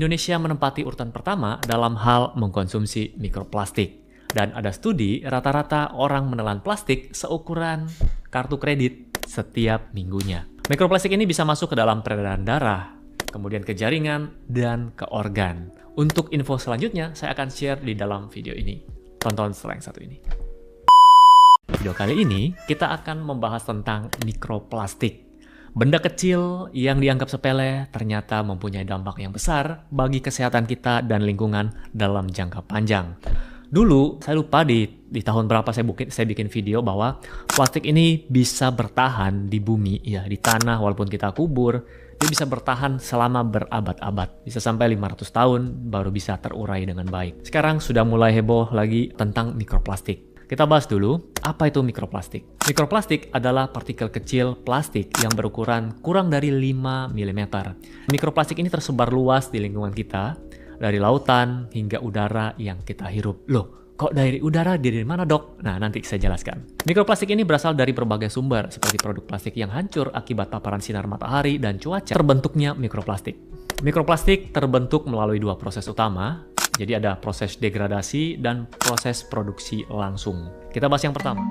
Indonesia menempati urutan pertama dalam hal mengkonsumsi mikroplastik. Dan ada studi, rata-rata orang menelan plastik seukuran kartu kredit setiap minggunya. Mikroplastik ini bisa masuk ke dalam peredaran darah, kemudian ke jaringan, dan ke organ. Untuk info selanjutnya, saya akan share di dalam video ini. Tonton setelah yang satu ini. Video kali ini, kita akan membahas tentang mikroplastik. Benda kecil yang dianggap sepele ternyata mempunyai dampak yang besar bagi kesehatan kita dan lingkungan dalam jangka panjang. Dulu, saya lupa di tahun berapa saya bikin video bahwa plastik ini bisa bertahan di bumi, ya di tanah walaupun kita kubur, dia bisa bertahan selama berabad-abad. Bisa sampai 500 tahun baru bisa terurai dengan baik. Sekarang sudah mulai heboh lagi tentang mikroplastik. Kita bahas dulu, apa itu mikroplastik? Mikroplastik adalah partikel kecil plastik yang berukuran kurang dari 5 mm. Mikroplastik ini tersebar luas di lingkungan kita, dari lautan hingga udara yang kita hirup. Loh, kok dari udara? Dari mana, Dok? Nah, nanti saya jelaskan. Mikroplastik ini berasal dari berbagai sumber, seperti produk plastik yang hancur akibat paparan sinar matahari dan cuaca. Terbentuknya mikroplastik. Mikroplastik terbentuk melalui dua proses utama. Jadi ada proses degradasi dan proses produksi langsung. Kita bahas yang pertama.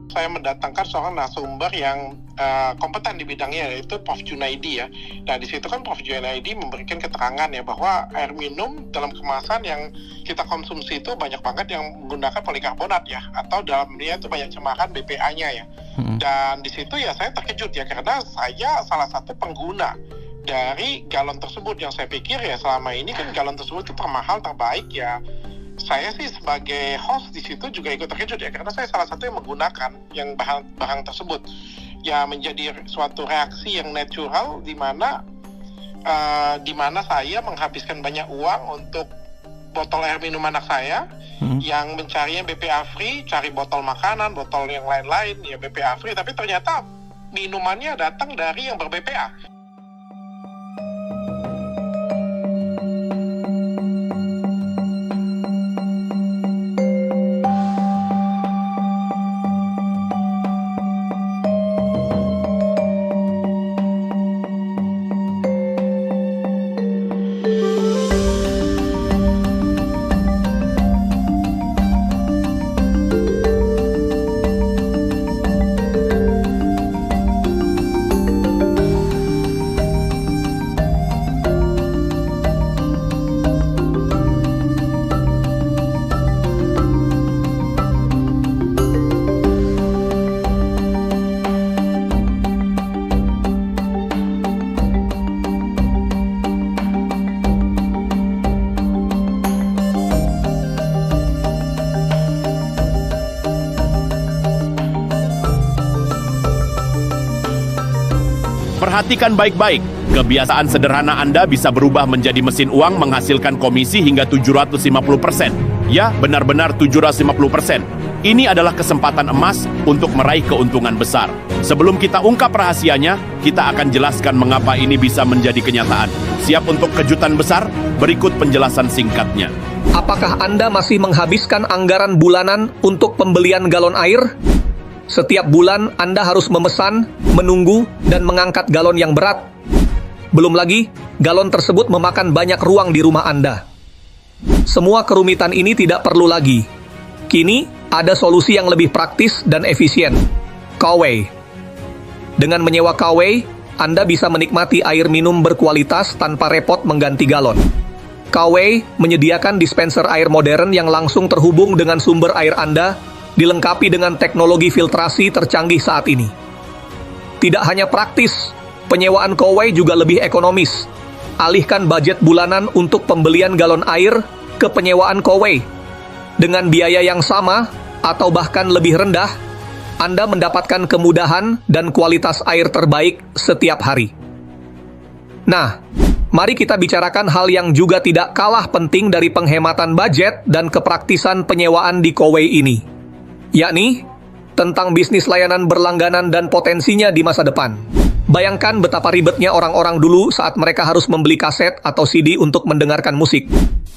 Saya mendatangkan seorang narasumber yang kompeten di bidangnya, yaitu Prof. Junaidi ya. Nah, di situ kan Prof. Junaidi memberikan keterangan ya bahwa air minum dalam kemasan yang kita konsumsi itu banyak banget yang menggunakan polikarbonat ya, atau dalam dia itu banyak cemaran BPA-nya ya. Dan di situ ya saya terkejut ya, karena saya salah satu pengguna dari galon tersebut, yang saya pikir ya selama ini kan galon tersebut itu termahal, terbaik ya. Saya sih sebagai host di situ juga ikut terkejut ya, karena saya salah satu yang menggunakan yang barang tersebut. Ya menjadi suatu reaksi yang natural di mana saya menghabiskan banyak uang untuk botol air minum anak saya yang mencarinya BPA free, cari botol makanan, botol yang lain-lain ya BPA free, tapi ternyata minumannya datang dari yang ber-BPA. Perhatikan baik-baik, kebiasaan sederhana Anda bisa berubah menjadi mesin uang menghasilkan komisi hingga 750%. Ya, benar-benar 750%. Ini adalah kesempatan emas untuk meraih keuntungan besar. Sebelum kita ungkap rahasianya, kita akan jelaskan mengapa ini bisa menjadi kenyataan. Siap untuk kejutan besar? Berikut penjelasan singkatnya. Apakah Anda masih menghabiskan anggaran bulanan untuk pembelian galon air? Setiap bulan Anda harus memesan, menunggu, dan mengangkat galon yang berat. Belum lagi, galon tersebut memakan banyak ruang di rumah Anda. Semua kerumitan ini tidak perlu lagi. Kini, ada solusi yang lebih praktis dan efisien. Kawei. Dengan menyewa Kawei, Anda bisa menikmati air minum berkualitas tanpa repot mengganti galon. Kawei menyediakan dispenser air modern yang langsung terhubung dengan sumber air Anda, dilengkapi dengan teknologi filtrasi tercanggih saat ini. Tidak hanya praktis, penyewaan Kawei juga lebih ekonomis. Alihkan budget bulanan untuk pembelian galon air ke penyewaan Kawei. Dengan biaya yang sama, atau bahkan lebih rendah, Anda mendapatkan kemudahan dan kualitas air terbaik setiap hari. Nah, mari kita bicarakan hal yang juga tidak kalah penting dari penghematan budget dan kepraktisan penyewaan di Kawei ini, yakni tentang bisnis layanan berlangganan dan potensinya di masa depan. Bayangkan betapa ribetnya orang-orang dulu saat mereka harus membeli kaset atau CD untuk mendengarkan musik.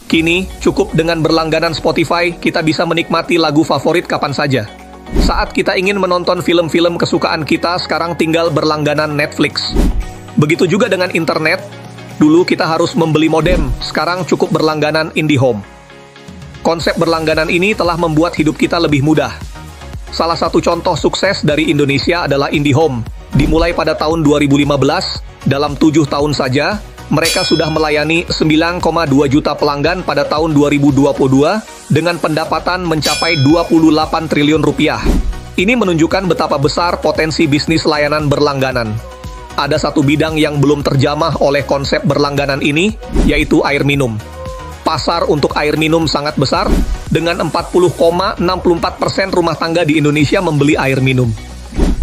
Kini, cukup dengan berlangganan Spotify, kita bisa menikmati lagu favorit kapan saja. Saat kita ingin menonton film-film kesukaan kita, sekarang tinggal berlangganan Netflix. Begitu juga dengan internet. Dulu kita harus membeli modem, sekarang cukup berlangganan IndiHome. Konsep berlangganan ini telah membuat hidup kita lebih mudah. Salah satu contoh sukses dari Indonesia adalah IndiHome. Dimulai pada tahun 2015, dalam 7 tahun saja, mereka sudah melayani 9,2 juta pelanggan pada tahun 2022 dengan pendapatan mencapai 28 triliun rupiah. Ini menunjukkan betapa besar potensi bisnis layanan berlangganan. Ada satu bidang yang belum terjamah oleh konsep berlangganan ini, yaitu air minum. Pasar untuk air minum sangat besar, dengan 40,64% rumah tangga di Indonesia membeli air minum.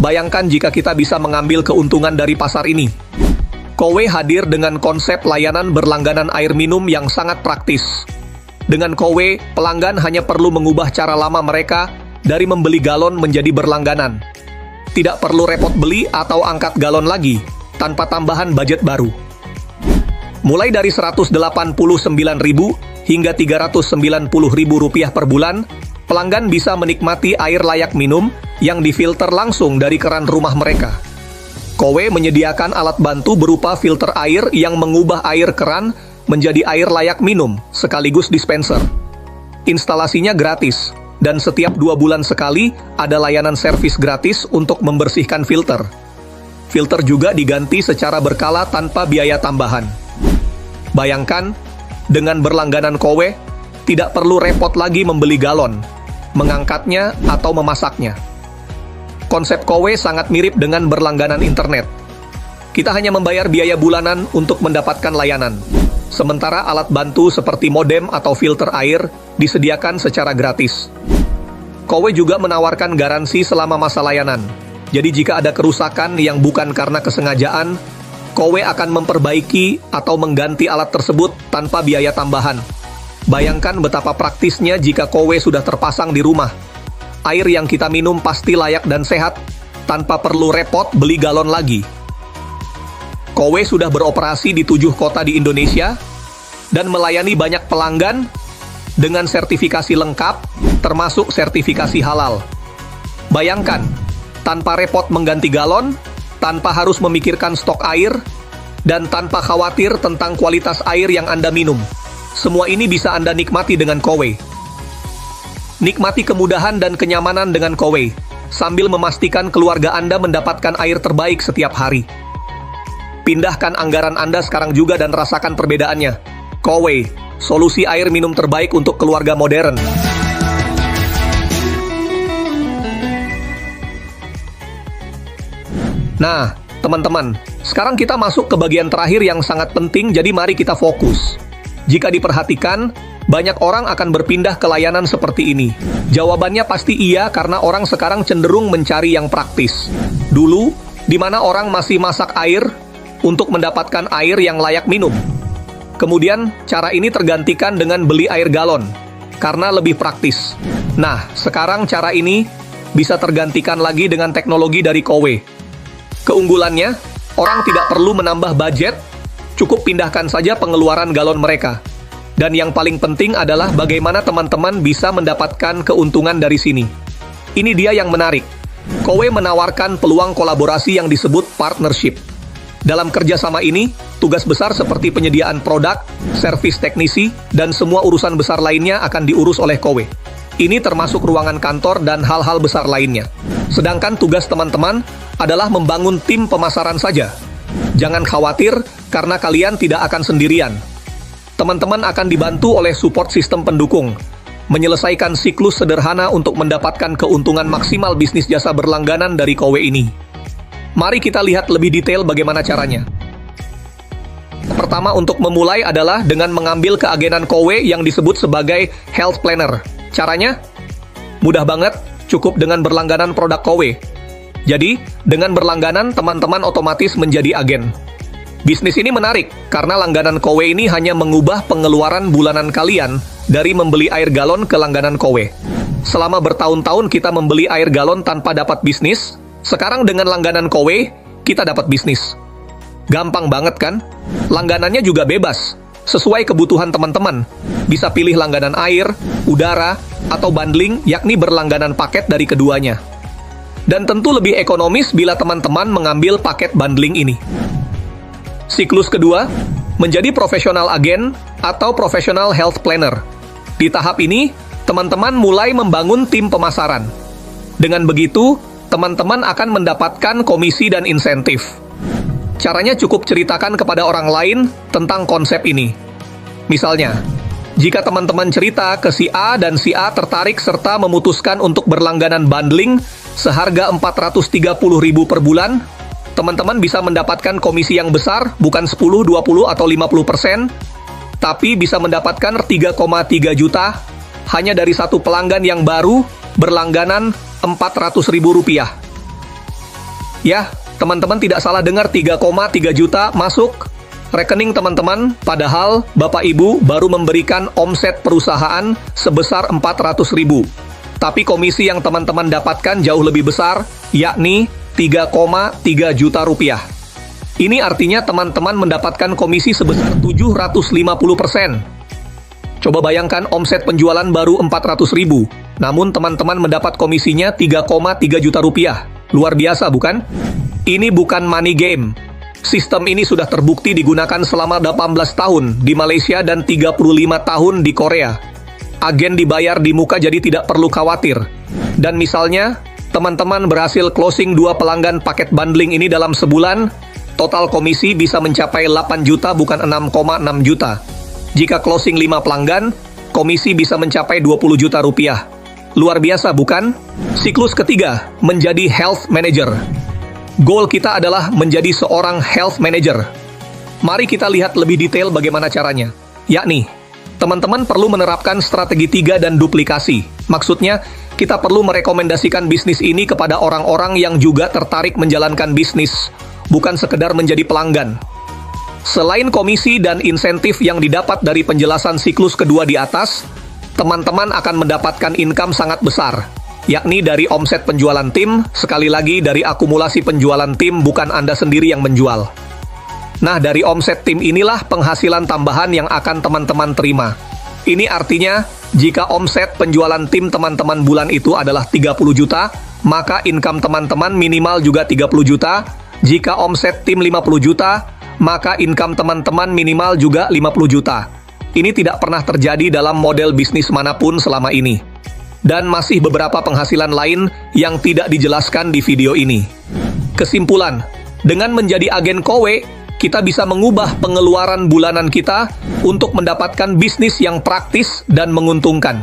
Bayangkan jika kita bisa mengambil keuntungan dari pasar ini. Kowe hadir dengan konsep layanan berlangganan air minum yang sangat praktis. Dengan Kowe, pelanggan hanya perlu mengubah cara lama mereka dari membeli galon menjadi berlangganan. Tidak perlu repot beli atau angkat galon lagi, tanpa tambahan budget baru. Mulai dari Rp189.000 hingga Rp390.000 per bulan, pelanggan bisa menikmati air layak minum yang difilter langsung dari keran rumah mereka. Kowe menyediakan alat bantu berupa filter air yang mengubah air keran menjadi air layak minum, sekaligus dispenser. Instalasinya gratis, dan setiap 2 bulan sekali ada layanan servis gratis untuk membersihkan filter. Filter juga diganti secara berkala tanpa biaya tambahan. Bayangkan, dengan berlangganan Kowe, tidak perlu repot lagi membeli galon, mengangkatnya atau memasaknya. Konsep Kowe sangat mirip dengan berlangganan internet. Kita hanya membayar biaya bulanan untuk mendapatkan layanan. Sementara alat bantu seperti modem atau filter air disediakan secara gratis. Kowe juga menawarkan garansi selama masa layanan. Jadi jika ada kerusakan yang bukan karena kesengajaan, Kowe akan memperbaiki atau mengganti alat tersebut tanpa biaya tambahan. Bayangkan betapa praktisnya jika Kowe sudah terpasang di rumah. Air yang kita minum pasti layak dan sehat, tanpa perlu repot beli galon lagi. Kowe sudah beroperasi di 7 kota di Indonesia, dan melayani banyak pelanggan dengan sertifikasi lengkap, termasuk sertifikasi halal. Bayangkan, tanpa repot mengganti galon, tanpa harus memikirkan stok air, dan tanpa khawatir tentang kualitas air yang Anda minum. Semua ini bisa Anda nikmati dengan Kowe. Nikmati kemudahan dan kenyamanan dengan Kowe, sambil memastikan keluarga Anda mendapatkan air terbaik setiap hari. Pindahkan anggaran Anda sekarang juga dan rasakan perbedaannya. Kowe, solusi air minum terbaik untuk keluarga modern. Nah, teman-teman, sekarang kita masuk ke bagian terakhir yang sangat penting, jadi mari kita fokus. Jika diperhatikan, banyak orang akan berpindah ke layanan seperti ini. Jawabannya pasti iya, karena orang sekarang cenderung mencari yang praktis. Dulu, di mana orang masih masak air untuk mendapatkan air yang layak minum. Kemudian, cara ini tergantikan dengan beli air galon, karena lebih praktis. Nah, sekarang cara ini bisa tergantikan lagi dengan teknologi dari Kowe. Keunggulannya, orang tidak perlu menambah budget, cukup pindahkan saja pengeluaran galon mereka. Dan yang paling penting adalah bagaimana teman-teman bisa mendapatkan keuntungan dari sini. Ini dia yang menarik. Kowe menawarkan peluang kolaborasi yang disebut partnership. Dalam kerjasama ini, tugas besar seperti penyediaan produk, servis teknisi, dan semua urusan besar lainnya akan diurus oleh Kowe. Ini termasuk ruangan kantor dan hal-hal besar lainnya. Sedangkan tugas teman-teman adalah membangun tim pemasaran saja. Jangan khawatir, karena kalian tidak akan sendirian. Teman-teman akan dibantu oleh support sistem pendukung, menyelesaikan siklus sederhana untuk mendapatkan keuntungan maksimal bisnis jasa berlangganan dari Kowe ini. Mari kita lihat lebih detail bagaimana caranya. Pertama, untuk memulai adalah dengan mengambil keagenan Kowe yang disebut sebagai Health Planner. Caranya? Mudah banget, cukup dengan berlangganan produk Kowe. Jadi, dengan berlangganan, teman-teman otomatis menjadi agen. Bisnis ini menarik, karena langganan Kowe ini hanya mengubah pengeluaran bulanan kalian dari membeli air galon ke langganan Kowe. Selama bertahun-tahun kita membeli air galon tanpa dapat bisnis, sekarang dengan langganan Kowe, kita dapat bisnis. Gampang banget kan? Langganannya juga bebas, sesuai kebutuhan teman-teman. Bisa pilih langganan air, udara, atau bundling, yakni berlangganan paket dari keduanya. Dan tentu lebih ekonomis bila teman-teman mengambil paket bundling ini. Siklus kedua, menjadi profesional agen atau profesional health planner. Di tahap ini, teman-teman mulai membangun tim pemasaran. Dengan begitu, teman-teman akan mendapatkan komisi dan insentif. Caranya cukup ceritakan kepada orang lain tentang konsep ini. Misalnya, jika teman-teman cerita ke si A dan si A tertarik serta memutuskan untuk berlangganan bundling seharga 430.000 per bulan, teman-teman bisa mendapatkan komisi yang besar, bukan 10, 20, atau 50%, tapi bisa mendapatkan 3,3 juta hanya dari satu pelanggan yang baru berlangganan Rp400.000. Ya, teman-teman tidak salah dengar, 3,3 juta masuk rekening teman-teman, padahal Bapak Ibu baru memberikan omset perusahaan sebesar 400.000. Tapi komisi yang teman-teman dapatkan jauh lebih besar, yakni 3,3 juta rupiah. Ini artinya teman-teman mendapatkan komisi sebesar 750%. Coba bayangkan omset penjualan baru 400.000, namun teman-teman mendapat komisinya 3,3 juta rupiah. Luar biasa, bukan? Ini bukan money game. Sistem ini sudah terbukti digunakan selama 18 tahun di Malaysia dan 35 tahun di Korea. Agen dibayar di muka jadi tidak perlu khawatir. Dan misalnya, teman-teman berhasil closing 2 pelanggan paket bundling ini dalam sebulan, total komisi bisa mencapai 8 juta bukan 6,6 juta. Jika closing 5 pelanggan, komisi bisa mencapai 20 juta rupiah. Luar biasa, bukan? Siklus ketiga, menjadi health manager. Goal kita adalah menjadi seorang health manager. Mari kita lihat lebih detail bagaimana caranya. Yakni, teman-teman perlu menerapkan strategi 3 dan duplikasi. Maksudnya, kita perlu merekomendasikan bisnis ini kepada orang-orang yang juga tertarik menjalankan bisnis, bukan sekedar menjadi pelanggan. Selain komisi dan insentif yang didapat dari penjelasan siklus kedua di atas, teman-teman akan mendapatkan income sangat besar, yakni dari omset penjualan tim, sekali lagi dari akumulasi penjualan tim, bukan Anda sendiri yang menjual. Nah, dari omset tim inilah penghasilan tambahan yang akan teman-teman terima. Ini artinya, jika omset penjualan tim teman-teman bulan itu adalah 30 juta, maka income teman-teman minimal juga 30 juta. Jika omset tim 50 juta, maka income teman-teman minimal juga 50 juta. Ini tidak pernah terjadi dalam model bisnis manapun selama ini. Dan masih beberapa penghasilan lain yang tidak dijelaskan di video ini. Kesimpulan, dengan menjadi agen KOWE, kita bisa mengubah pengeluaran bulanan kita untuk mendapatkan bisnis yang praktis dan menguntungkan.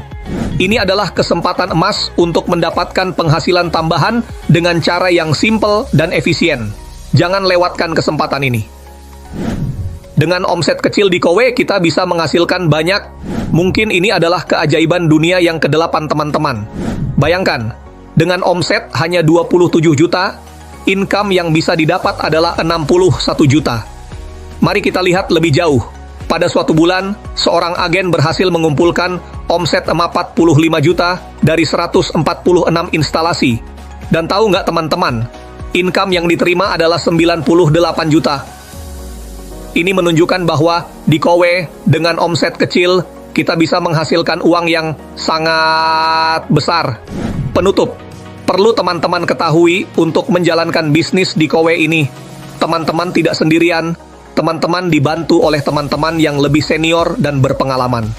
Ini adalah kesempatan emas untuk mendapatkan penghasilan tambahan dengan cara yang simple dan efisien. Jangan lewatkan kesempatan ini. Dengan omset kecil di KOWE, kita bisa menghasilkan banyak. Mungkin ini adalah keajaiban dunia yang ke-8 teman-teman. Bayangkan, dengan omset hanya 27 juta, income yang bisa didapat adalah 61 juta. Mari kita lihat lebih jauh. Pada suatu bulan, seorang agen berhasil mengumpulkan omset 45 juta dari 146 instalasi. Dan tahu nggak teman-teman, income yang diterima adalah 98 juta. Ini menunjukkan bahwa di KOWE dengan omset kecil, kita bisa menghasilkan uang yang sangat besar. Penutup, perlu teman-teman ketahui untuk menjalankan bisnis di KOWE ini. Teman-teman tidak sendirian, teman-teman dibantu oleh teman-teman yang lebih senior dan berpengalaman.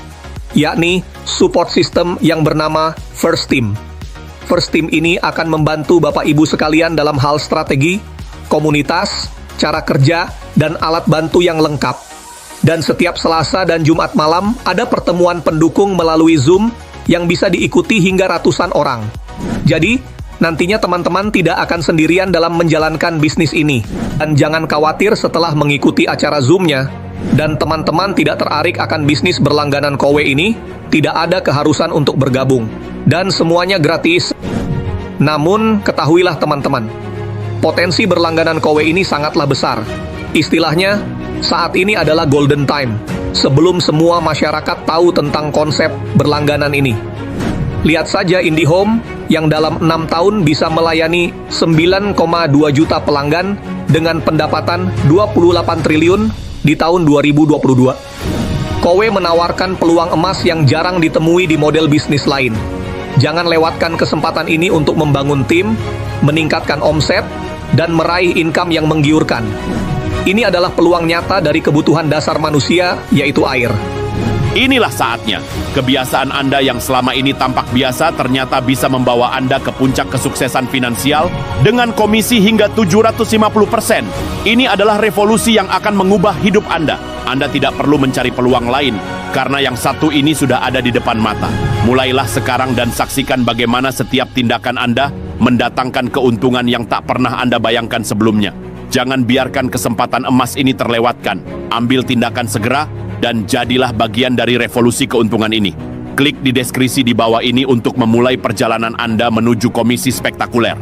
Yakni support system yang bernama First Team. First Team ini akan membantu Bapak Ibu sekalian dalam hal strategi, komunitas, cara kerja, dan alat bantu yang lengkap. Dan setiap Selasa dan Jumat malam ada pertemuan pendukung melalui Zoom yang bisa diikuti hingga ratusan orang. Jadi, nantinya teman-teman tidak akan sendirian dalam menjalankan bisnis ini. Dan jangan khawatir setelah mengikuti acara Zoom-nya, dan teman-teman tidak terarik akan bisnis berlangganan KOWE ini, tidak ada keharusan untuk bergabung. Dan semuanya gratis. Namun, ketahuilah teman-teman, potensi berlangganan KOWE ini sangatlah besar. Istilahnya, saat ini adalah golden time, sebelum semua masyarakat tahu tentang konsep berlangganan ini. Lihat saja IndiHome yang dalam 6 tahun bisa melayani 9,2 juta pelanggan dengan pendapatan 28 triliun di tahun 2022. Kowe menawarkan peluang emas yang jarang ditemui di model bisnis lain. Jangan lewatkan kesempatan ini untuk membangun tim, meningkatkan omset, dan meraih income yang menggiurkan. Ini adalah peluang nyata dari kebutuhan dasar manusia, yaitu air. Inilah saatnya. Kebiasaan Anda yang selama ini tampak biasa ternyata bisa membawa Anda ke puncak kesuksesan finansial dengan komisi hingga 750%. Ini adalah revolusi yang akan mengubah hidup Anda. Anda tidak perlu mencari peluang lain, karena yang satu ini sudah ada di depan mata. Mulailah sekarang dan saksikan bagaimana setiap tindakan Anda mendatangkan keuntungan yang tak pernah Anda bayangkan sebelumnya. Jangan biarkan kesempatan emas ini terlewatkan. Ambil tindakan segera dan jadilah bagian dari revolusi keuntungan ini. Klik di deskripsi di bawah ini untuk memulai perjalanan Anda menuju komisi spektakuler.